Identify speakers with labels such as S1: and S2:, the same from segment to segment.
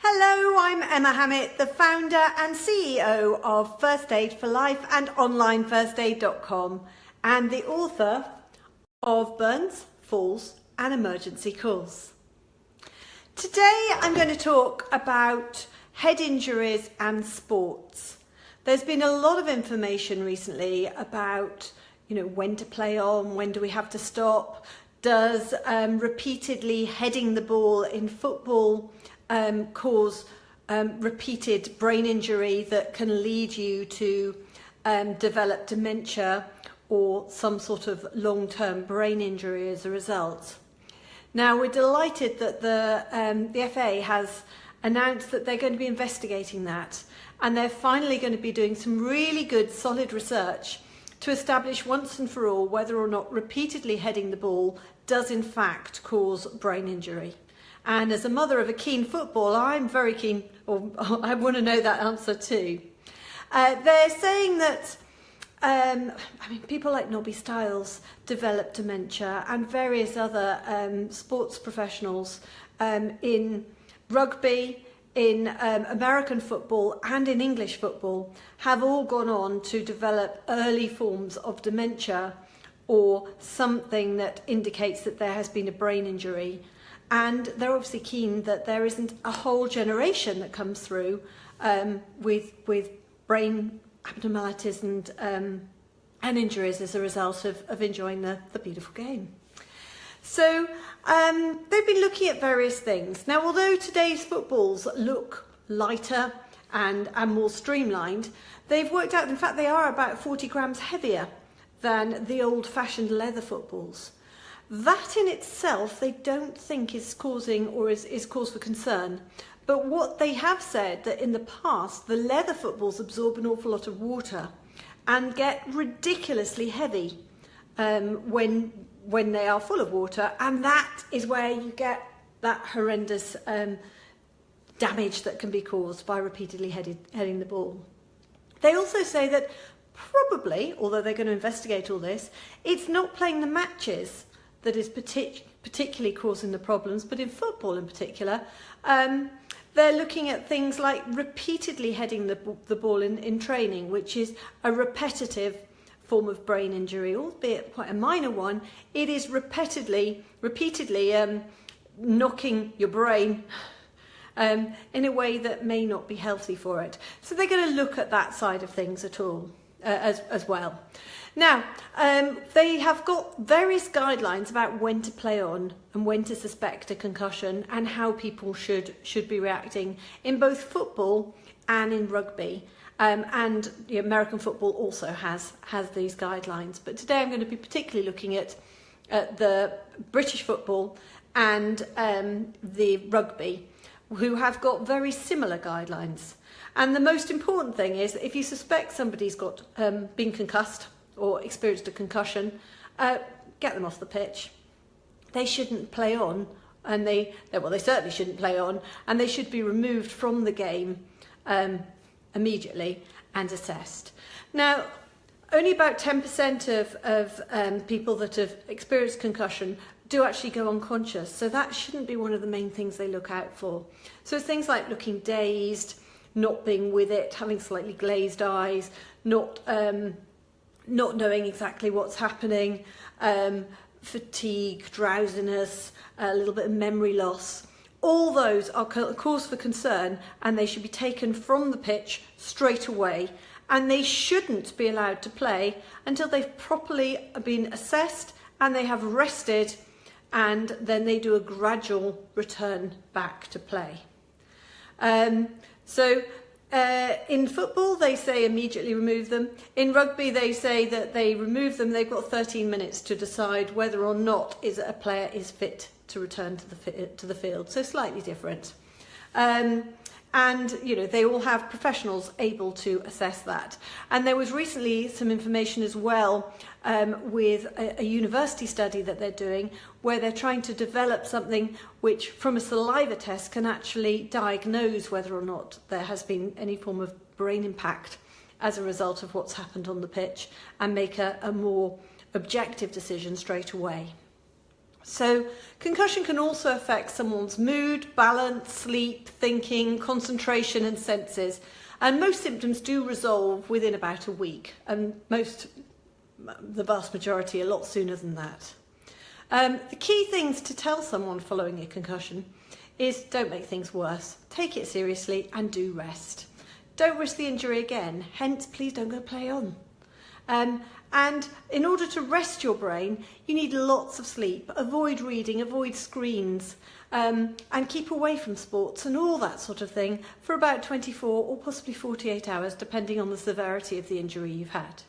S1: Hello, I'm Emma Hammett, the founder and CEO of First Aid for Life and onlinefirstaid.com and the author of Burns, Falls and Emergency Calls. Today I'm going to talk about head injuries and sports. There's been a lot of information recently about, when to play on, when do we have to stop, does repeatedly heading the ball in football cause repeated brain injury that can lead you to develop dementia or some sort of long-term brain injury as a result. Now, we're delighted that the FA has announced that they're going to be investigating that, and they're finally going to be doing some really good, solid research to establish once and for all whether or not repeatedly heading the ball does in fact cause brain injury. And as a mother of a keen footballer, I'm very keen, or I want to know that answer too. They're saying that people like Nobby Stiles develop dementia, and various other sports professionals in rugby, in American football and in English football have all gone on to develop early forms of dementia or something that indicates that there has been a brain injury. And they're obviously keen that there isn't a whole generation that comes through with brain abnormalities and injuries as a result of enjoying the beautiful game. So they've been looking at various things. Now, although today's footballs look lighter and more streamlined, they've worked out, in fact, they are about 40 grams heavier than the old-fashioned leather footballs. That in itself, they don't think is causing or is cause for concern. But what they have said that in the past, the leather footballs absorb an awful lot of water and get ridiculously heavy when they are full of water, and that is where you get that horrendous damage that can be caused by repeatedly heading the ball. They also say that probably, although they're going to investigate all this, it's not playing the matches that is particularly causing the problems, but in football in particular, they're looking at things like repeatedly heading the ball in training, which is a repetitive form of brain injury, albeit quite a minor one. It is repeatedly knocking your brain in a way that may not be healthy for it. So they're going to look at that side of things at all as well. Now, they have got various guidelines about when to play on and when to suspect a concussion and how people should be reacting in both football and in rugby. And the American football also has these guidelines. But today I'm going to be particularly looking at the British football and the rugby, who have got very similar guidelines. And the most important thing is that if you suspect somebody's got been concussed or experienced a concussion, get them off the pitch. They shouldn't play on, and they certainly shouldn't play on, and they should be removed from the game immediately and assessed. Now, only about 10% of people that have experienced concussion do actually go unconscious, so that shouldn't be one of the main things they look out for. So it's things like looking dazed, not being with it, having slightly glazed eyes, not knowing exactly what's happening, fatigue, drowsiness, a little bit of memory loss. All those are cause for concern, and they should be taken from the pitch straight away, and they shouldn't be allowed to play until they've properly been assessed and they have rested, and then they do a gradual return back to play. In football, they say immediately remove them. In rugby, they say that they remove them. They've got 13 minutes to decide whether or not a player is fit to return to the field. So slightly different. And they all have professionals able to assess that. And there was recently some information as well with a university study that they're doing, where they're trying to develop something which from a saliva test can actually diagnose whether or not there has been any form of brain impact as a result of what's happened on the pitch, and make a more objective decision straight away. So concussion can also affect someone's mood, balance, sleep, thinking, concentration and senses. And most symptoms do resolve within about a week, and the vast majority a lot sooner than that. The key things to tell someone following a concussion is don't make things worse, take it seriously and do rest. Don't risk the injury again, hence please don't go play on. And in order to rest your brain, you need lots of sleep, avoid reading, avoid screens, and keep away from sports and all that sort of thing for about 24 or possibly 48 hours, depending on the severity of the injury you've had.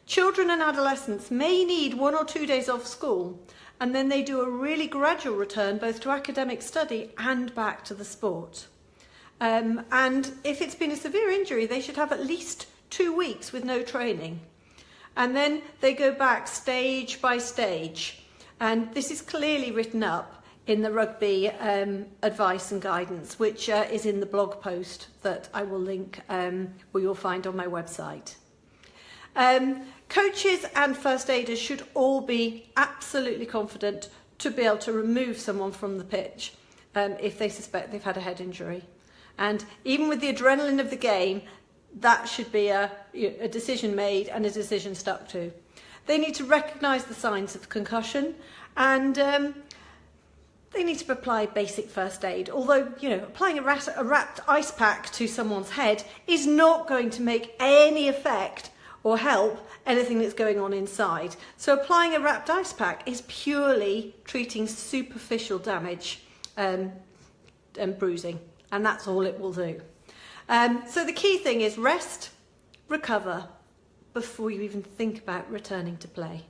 S1: Children and adolescents may need 1 or 2 days off school, and then they do a really gradual return both to academic study and back to the sport. And if it's been a severe injury, they should have at least 2 weeks with no training. And then they go back stage by stage. And this is clearly written up in the rugby advice and guidance, which is in the blog post that I will link, or you'll find on my website. Coaches and first aiders should all be absolutely confident to be able to remove someone from the pitch if they suspect they've had a head injury. And even with the adrenaline of the game, that should be a decision made and a decision stuck to. They need to recognise the signs of concussion, and they need to apply basic first aid. Although, applying a wrapped ice pack to someone's head is not going to make any effect or help anything that's going on inside. So applying a wrapped ice pack is purely treating superficial damage and bruising, and that's all it will do. So the key thing is rest, recover, before you even think about returning to play.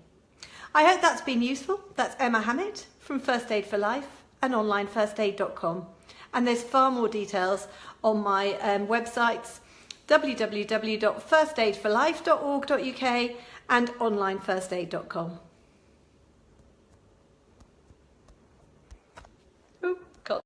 S1: I hope that's been useful. That's Emma Hammett from First Aid for Life and onlinefirstaid.com. And there's far more details on my websites, www.firstaidforlife.org.uk and onlinefirstaid.com.